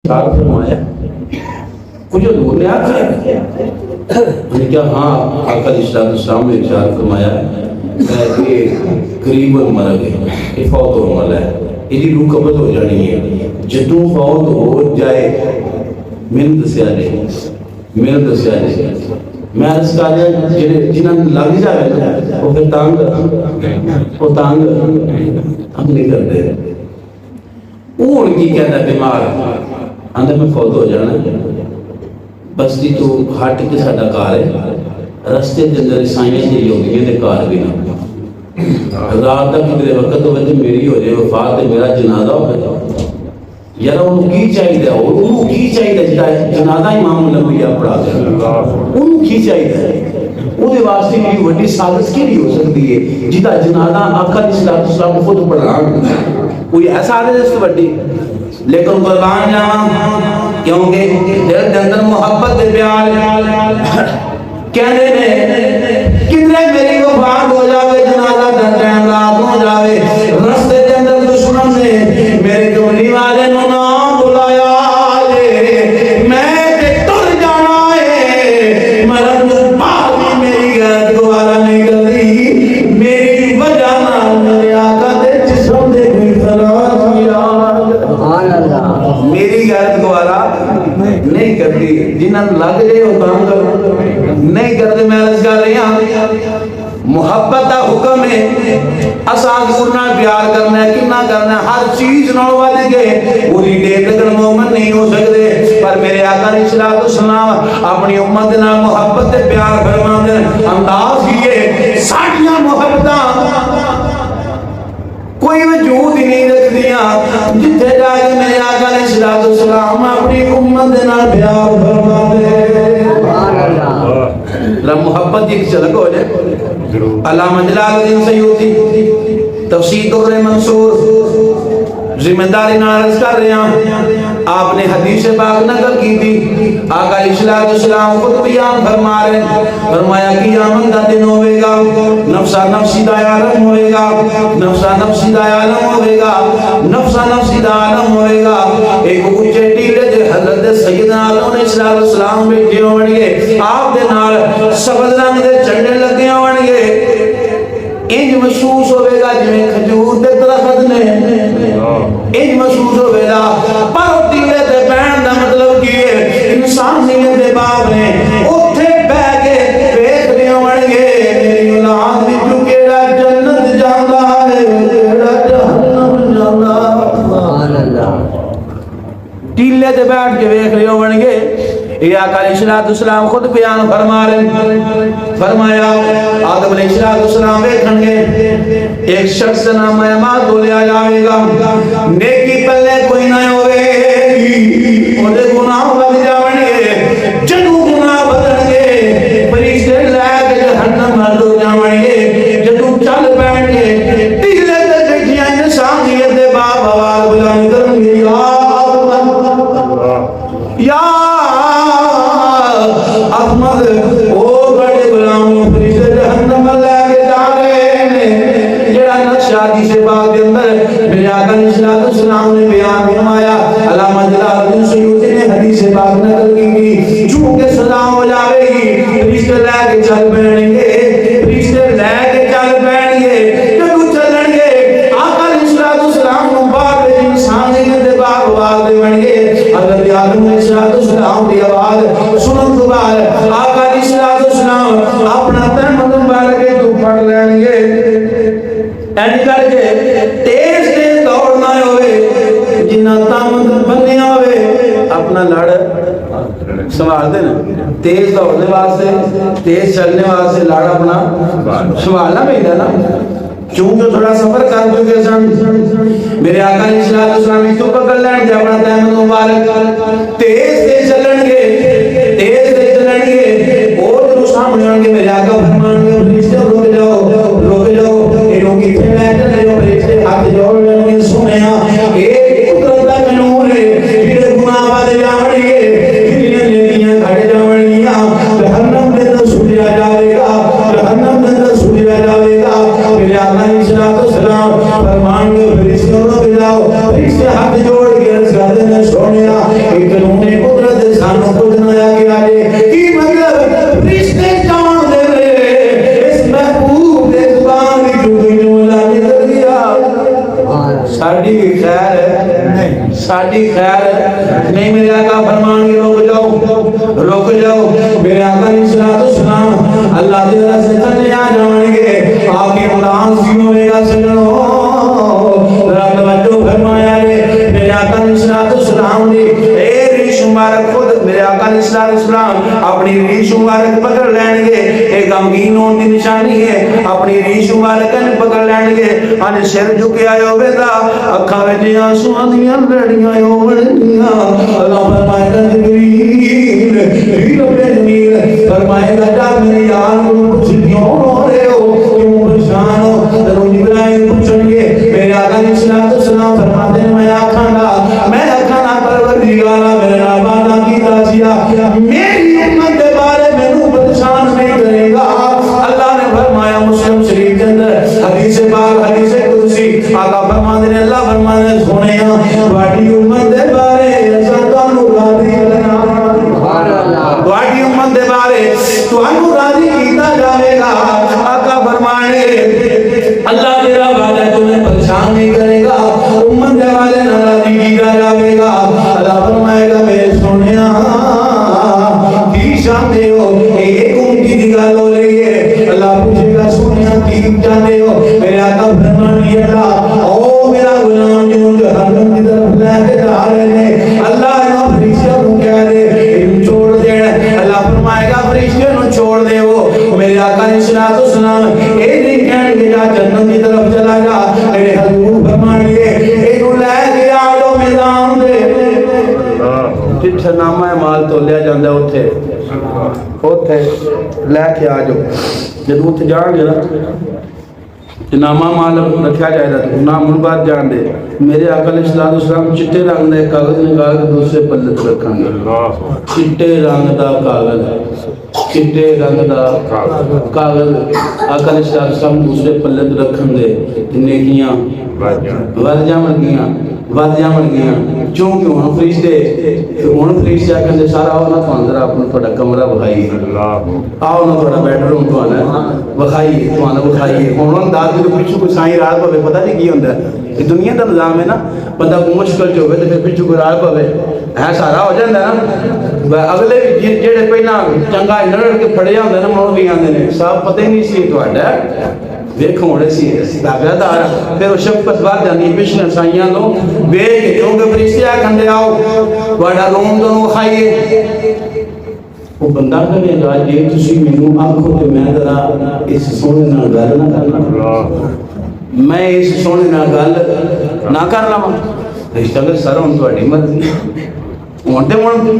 ارشاد فرمایا کچھ دور نے آخر کیا ہاں آقا علیہ السلام نے ارشاد فرمایا کہ قریب مرگ ہے، یہ فوت ہونے والا ہے، یہ روح قبض ہو جانی ہے، جدوں فوت ہو جائے میرے دسیا جائے میں عرض کر رہا جنہاں لگ جائے وہ پھر تانگ نہیں کرتے وہ ان کی کہتا ہے بیمار اندر میں فوت ہو جانا بس جی تو ہٹ کے ساڈا کار ہے رستے کے اندر عیسائیاں دی یہودیاں دے کار بھی نہ رات تک کدھر وقت تو وجہ میری ہو جائے وفات تے میرا جنازہ ہو گیا یار انہوں کی چاہیے انہوں کی چاہیے جنازہ امام الانبیاء پڑھا دے انہوں کی چاہیے وہ دے واسطے کی وڈی سازش کی نہیں ہو سکتی ہے جدا جنازہ آقا علیہ السلام خود پڑھا کوئی ایسا عادت اس وڈی لیکن قربان جاواں کیونکہ دل دے اندر محبت دے پیار کہنے نے کتنے میری وفات ہو جاوے جنازہ دن ٹائم رات ہو جاوے رستے دے اندر دشمن نے میرے کملی والے نو نام بلایا میں تے ٹر جانا ہے مرن پاک بھی میری غیرت گوارا نہیں کرتی میری وجہ نال میرے آقا دے جسم دے کوئی خراج میری غیرت گوارا نہیں کرتی جنہاں لگ جائے وہ کام کر نہیں کرتے میں عرض کر رہی ہوں محبت کا حکم ہے اساں گورنا پیار کرنا ہے کنا کرنا ہے ہر چیز نال ود کے پوری دیر تک مومن نہیں ہو سکتے پر میرے آقا علیہ السلام اپنی امت نال محبت تے پیار فرماندے انداز ہی ہے ساڈیاں محبتاں کوئی وجود ہی نہیں رکھدیاں جتھے جا کے میرے آقا علیہ السلام اپنی امت نال پیار فرماندے رب محبت کی ایک جھلک ہو جائے علامہ جلال الدین سیوطی تفسیر در منصور ذمہ داری نال عرض کر رہے ہیں آپ نے حدیث پاک نقل کی تھی آقا علیہ السلام خود بیان فرما رہے فرمایا قیامت کا دن ہوئے گا نفسا نفسی دا عالم ہوئے گا نفسا نفسی دا عالم ہوئے گا نفسا نفسی دا عالم ہوئے گا ایک اونچے ٹیلے دے حضرت سیدنا علیہ السلام بیٹھے ہون گے آپ دے نال سبز رنگ دے جھنڈے لگے ہون گے انج محسوس ہوئے گا جویں کھجور دے درخت نے انج محسوس ہوئے گا پر ٹیلے تے بہن دا مطلب کی ہے انسان نیلے دے باپ نے اوتھے بہ کے ویکھ رہے ہون گے میری اولاد وچوں کیڑا جنت جاندا ہے کیڑا جہنم جاندا سبحان اللہ ٹیلے تے بیٹھ کے ویکھ رہے ہون گے یہ آقا علیہ السلام خود بیان فرما رہے فرمایا آدم علیہ السلام ویکھن گے ایک شخص نام احمد تو لیا جائے گا نیکی پلے کوئی نہ ہوئے گی وہ دے گناہ بد جاون گے جدو گناہ بدن گے فرشتے لے کے جہنم ہلو جاون گے جدو چل پین گے ٹیلے تے بیٹھیاں انسانیت دے باپ آواز بلند کرن گے یا احمد او بڑے غلام فرشتے جہنم لے کے جا رہے ہیں جڑا نقشہ حدیث پاک کے اندر میرے آقا علیہ السلام نے بیان فرمایا علامہ جلال الدین سیوطی نے حدیث پاک نقل کی تھی چونکہ سزا ہو جاوے گی فرشتے لے کے چل پڑیں گے فرشتے لے کے چل پڑیں گے جب چلن گے آقا علیہ السلام نو باہر انسان دے باہر آواز دے گے حضرت آدم علیہ السلام دی آواز سنن تو بعد آقا علیہ السلام اپنا تن مبارک کے تو پڑھ لیں گے اینڈ کر کے تیز تیز دوڑنا ہوئے جنہ تامد بنیا ہوئے اپنا لڑ سوال دے نا تیز دوڑنے واسطے تیز چلنے واسطے لڑ اپنا سوالنا پہندا نا چونکہ تھوڑا سفر کر چکے سن میرے آقا علیہ السلام اس تو پکڑ لین گے اپنا تیمد مبارک تیز تیز چلن گے تیز تیز چلن گے اور جو سامنے آن گے میرے آقا فرمان گے فرشتے روک جاؤ انہوں کی پھر بیٹھے جو فرشتے ہاتھ جوڑ لیں گے سنیا ایک قدرت کا نور ہے پھر گناہ والے جاؤں گے پھر لیلیاں کھڑے جاؤں گیا جہنم میں تو سوجا جاوے گا جہنم میں تو سوجا جاوے گا میرے آقا علیہ السلام فرمان گے فرشتوں کو بلاؤ فرشتے ہاتھ جوڑ کے عرض کر دینا سونیا قانون قدرت سانو کچھ نہ آگے آگے کی مطلب رشتے جان دے رہے اس محبوب دے زبان کی جو دنیا نظر دیا ساڑی خیر ہے ساڑی خیر ہے نہیں میرے آقا فرمان کے رک جاؤ میرے آقا علیہ السلام اللہ دے رہا سے چلے آ جائیں گے آپ کی قرآن سی ہوئے گا سنو رب توجہ فرمایا ہے میرے آقا علیہ السلام نے اے ریش مبارک خود میرے آقا علیہ السلام اپنی ریش مبارک پکڑ لین گے ایک غمگین ہون دی نشانی ہے اپنی ریش مبارک پکڑ لین گے آنے سر جھکے آئے ہوئے دا اکھا ویٹے آنسو آدھیاں لڑیاں آئے ہوئے اللہ فرمائے گا جبریل جبریل اپنے جمیل فرمائے گا جا میرے یار کچھ کیوں رو رہے ہو کیوں پریشان ہو تنو جبرائیل پوچھیں گے میرے آقا علیہ السلام فرماتے ہیں میں آکھانا پروردگارا میرے نابانا کی تاثیہ میری امت کے بارے میں نو پریشان نہیں کرے گا اللہ نے فرمایا مسلم شریف کے اندر حدیث پاک حدیث قدسی آقا فرماتے ہیں اللہ فرماتے ہیں سونے واٹی امت کے بارے ایسا تانو راضی کرنا واٹی امت کے بارے تانو راضی کیتا جاوے گا آقا فرمانے اللہ تیرا وعدہ تمہیں پریشان نہیں کرے گا امت کے بارے ناراضی کیتا جاوے گا اللہ فرمائے گا میرے سونیا کی جانے ہو ایک امتی دی گل ہو رہی ہے اللہ پوچھے گا سونیا کی جانے ہو میرے آقا فرمانی اللہ او میرا غلام جو جہنم کی طرف لے کے جا رہے ہیں اللہ انہوں فرشتوں کو کہہ دے ان چھوڑ دے اللہ فرمائے گا فرشتوں کو چھوڑ دے وہ میرے آقا علیہ السلام اے نہیں کہنے گے جا جنت کی طرف چلا جا میرے حضور فرمائیں گے انہوں لے کے آلو میدان دے جتھے نامہ مال تو لیا جاندہ اتھے لے کے آ جاؤ جب اتھے جان گے نا نامہ مال رکھا جائے تو نام ان بات جان دے میرے آقا علیہ السلام چٹے رنگ دے کاغذ نکال کے دوسرے پلے تے رکھاں گے چٹے رنگ دا کاغذ چٹے رنگ دا کاغذ آقا علیہ السلام دوسرے پلے تے رکھاں دے نیکیاں وادیاں بن گیا چونکہ ہوں فرشتے آ کے سارا آؤ نا تو اندر اپنا تھوڑا کمرہ بکھائیے آؤ نا تھوڑا بیڈ روم تو آنا بکھائیے تو آنا بکھائیے ہوں انداز کے پچھو کوئی سائیں رات پوے پتہ نہیں کی ہوتا ہے یہ دنیا کا نظام ہے نا بندہ کو مشکل جو ہوئے تو پھر پچھو کوئی رات پوے ہے سارا ہو جاتا ہے نا اگلے جہے پہلا چنگا نڑ کے پڑھیا ہوتا ہے نا مڑ بھی آتے ہیں صاحب پتہ ہی نہیں سی تھوڑا ویکھوں ہونے سی داغا دار پھر وہ شفقت بات جانی پچھلے سائیاں لو بیٹھ کے کیونکہ فرشتے آ کھندے آؤ واڑا روم تو کھائیے وہ بندہ کہے گا جی تسی مینوں آکھو تے میں ذرا اس سونے نال گل نہ کرنا میں اس سونے نال گل نہ کر لواں رشتہ کر سر ہن تہاڈی مرضی ہن تے ہن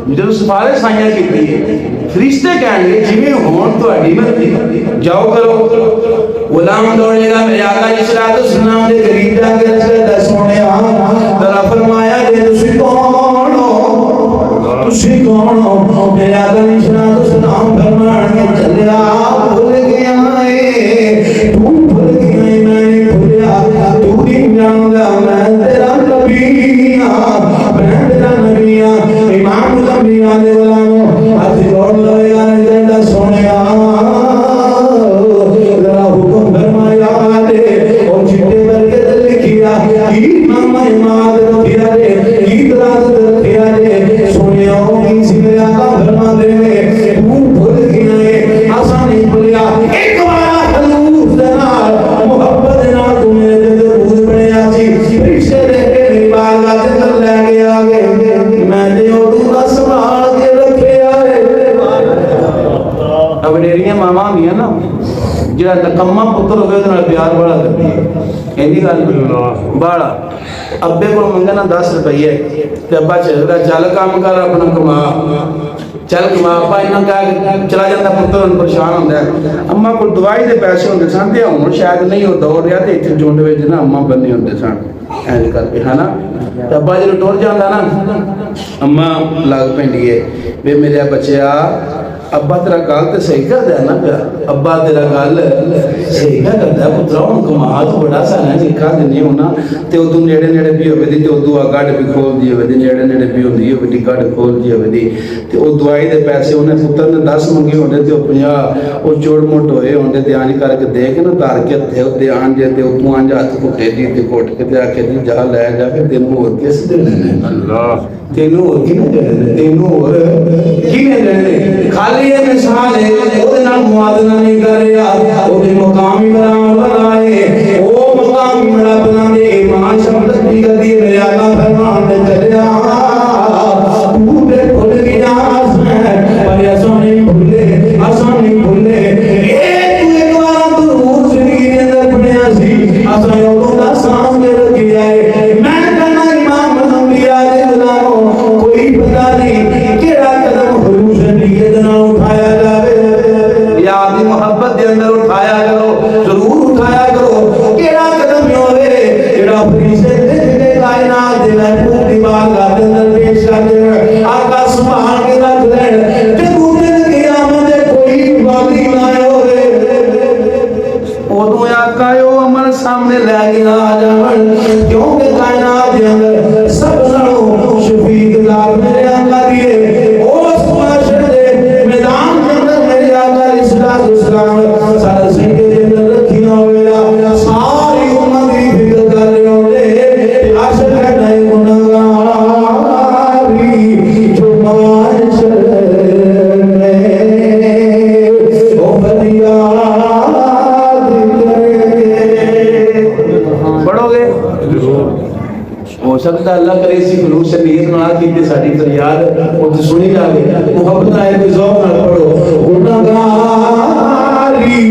جدوں سفارش سائیاں کیتی ہے فرشتے کہن گے جویں ہون تہاڈی مرضی جاؤ کرو غلام دوڑے گا میرے آقا علیہ السلام دے قریب جا کے رسول سونے ذرا فرمایا جے تسی کون ہو تسی کون ہو میرے آقا علیہ السلام فرمان کے چلیا بھول گیا ہے تو بھول گیا ہے میں بھولیا تو دین جانگا میں تیرا نبی میں تیرا نبی امام الانبیاء دے غلاموں ہاتھ جوڑ لے گا جنڈا سونے نکما پتر ہوئے تو پیار بڑا کرتی ہے یہ گل باڑا ابے کو منگنا 10 روپیے تے ابا چل چل کام کر اپنا کما چل کما ابا انہاں کہا چلا جاتا پتر پریشان ہوندا ہے اما کو دوائی دے پیسے ہوندے سن تے ہن شاید نہیں ہو دور رہا تے ایتھے جونڈ وچ نا اما بننے ہوندے سن اینج کر کے ہے نا تے ابا جے ٹر جاندا نا اما لگ پیندی ہے وے میرے بچیا ابا تیرا گل تو صحیح کر دیا نا پیا ابا تیرا گل صحیح کر دیا پترا ہوں کمال تو بڑا سارا نکا دینی ہونا تو ادو نیڑے نیڑے بھی ہوئے تو ادو گڈ بھی کھول دی ہوئے نیڑے نیڑے بھی ہوتی ہوئی گڈ کھول دی ہوئی تو وہ دوائی دے پیسے انہیں پتر نے 10 منگے ہونے تو 50 وہ چوڑ موٹ ہوئے ہونے تو آنی کر کے دے کے نا تار کے ہتھے آن جائے تو اتوں آن جا ہاتھ کٹے دی تو کٹ کے آ کے جا لے جا کے تینوں ہو کس دینے تینوں ہو کی نہیں تینوں ہو کی نہیں خالی یہ مثال ہے وہ نال موازنہ نہیں کر رہا وہ مقامی بنائے وہ مقامی بنا دے ایمان شمدت بھی کر دی میرے آقا فرمان دے چلے پورے کھل گیا پر ایسا نہیں بھولے ایک بار تو روح زندگی کے اندر پڑھیا سی ایسا یوں کا سانس میں رکھی جائے میں کہنا امام الانبیاء دے غلاموں کوئی پتہ نہیں کیڑا قدم حضور زندگی کے دن اٹھایا جاوے یاد محبت دے اندر اٹھایا کرو ضرور اٹھایا کرو کیڑا قدم ہوئے جڑا فریضے دے کائنات دے محبوب دی بارگاہ دے اندر پیش کر دے آقا سبحان کے رکھ لین تے دن قیامت دے کوئی باقی نہ ہوئے ادو آقا او عمل سامنے لے گیا آ جاون کیونکہ کائنات دے اندر سب نالوں شفیق ذات میرے آقا دیے اس معاشر دے میدان دے اندر میرے آقا علیہ السلام سارے سنگے دے اندر رکھی نہ ہوئے ساری امت دی فکر کر رہے ہوئے عاشق ہے نہیں گناہگاری جو معاشر میں او فریاد کرے پڑھو گے ہو سکتا اللہ کرے اسی خلوص سے نیت نہ کی کہ ساری فریاد وہ تو سنی جائے محبت آئے تو ذوق نہ پڑھو گناہگاری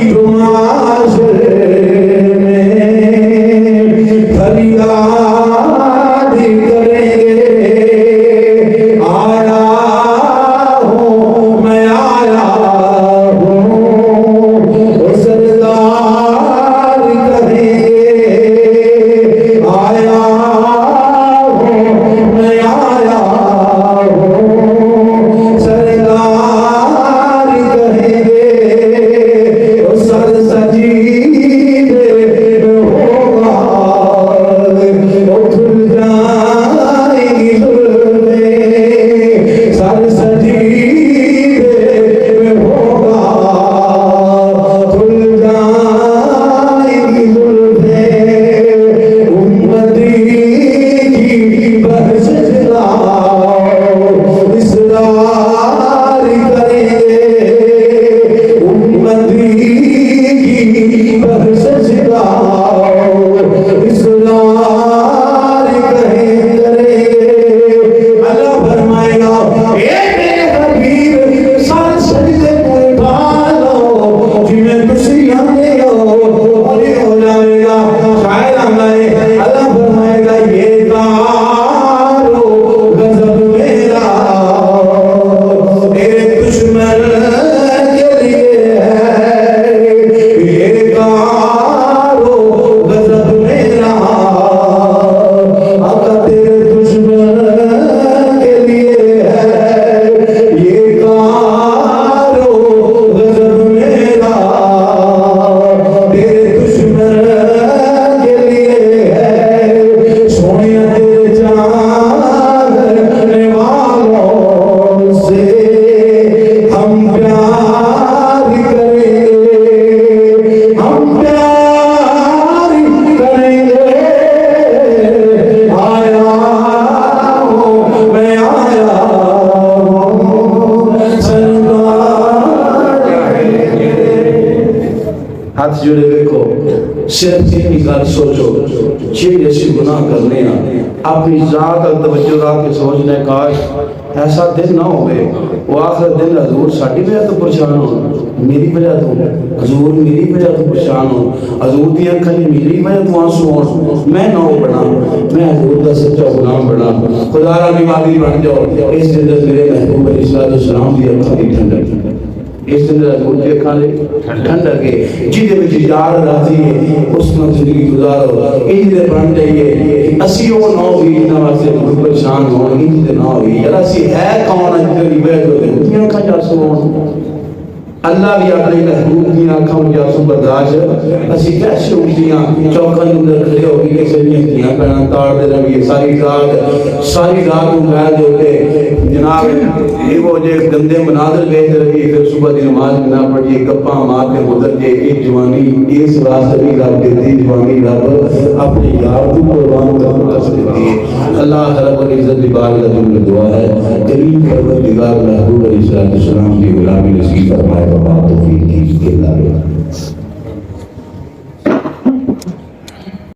جو معاشر میں فریاد کریں گے آیا ہوں میں آیا ہوں سردار کہیں گے آیا ہوں میں آیا ہوں سردار کہیں گے سر سجید ہوگا کھل جائیں گی زلفیں سر سجید ہوگا کھل جائیں گی زلفیں امتی کی بحث لاؤ اصرار کریں گے امتی کی بحث لاؤ اصرار کریں گے اللہ فرمائے گا اے میرے حبیب سارے سجدے کو اٹھا لو جنہیں تسی آنے ہو اور یہ ہو جائے گا شاید آمائے اللہ فرمائے گا یہ کارو غضب میرا تیرے دشمن کے لیے ہے یہ کارو غضب میرا آقا تیرے دشمن کے لیے ہے یہ کارو غضب میرا تیرے دشمن کے لیے ہے سونے تیرے جاننے والوں سے ہم پیار کریں گے ہم پیار کریں گے آیا ہوں میں آیا ہوں سردار ہاتھ جوڑے دیکھو صرف ایک گل سوچو جی ایسی گناہ کرنے ہیں اپنی ذات اور توجہ رکھ کے سوچنے کاش ایسا دن نہ ہوئے وہ آخر دن حضور ساڈی وجہ تو پریشان ہو میری وجہ تو حضور میری وجہ تو پریشان ہو حضور دی اکھاں میری وجہ تو آنسو ہون میں نہ بنا میں حضور دا سچا غلام بنا خدا را بیماری بن جاؤ اس دن میرے محبوب علیہ السلام دی اکھاں دی ٹھنڈک اس دن گوجے کھانے ٹھنڈ کے جیدے میں یار راضی ہے اس میں زندگی گزارو ایجدے بڑھن جائیے اسی وہ نو بھی جنہ واسے بہت پریشان ہو ایجدے نو بھی یار اسی ہے کون ہے جو بیٹھ ہوتے ہیں دنیا کا جاسو اللہ بھی اپنے محبوب دیا آنکھوں جاسو برداشت اسی کیسے اٹھیاں چوکھن اندر کھڑے ہو گئی کیسے نہیں کیا پہنا تاڑ دے رہی ساری رات موبائل دے ہوتے جناب یہ وہ جو گندے مناظر بیچ رہی پھر صبح دی نماز نہ پڑھیے گپاں مار کے گزر کے ایک جوانی اس واسطے بھی رب دیتی جوانی رب اپنے یار کو قربان کرنا سکتی ہے اللہ رب العزت کی بارگاہ میں دعا ہے کریم پروردگار محبوب علیہ السلام کی غلامی نصیب فرمائے وبا توفیق کی اللہ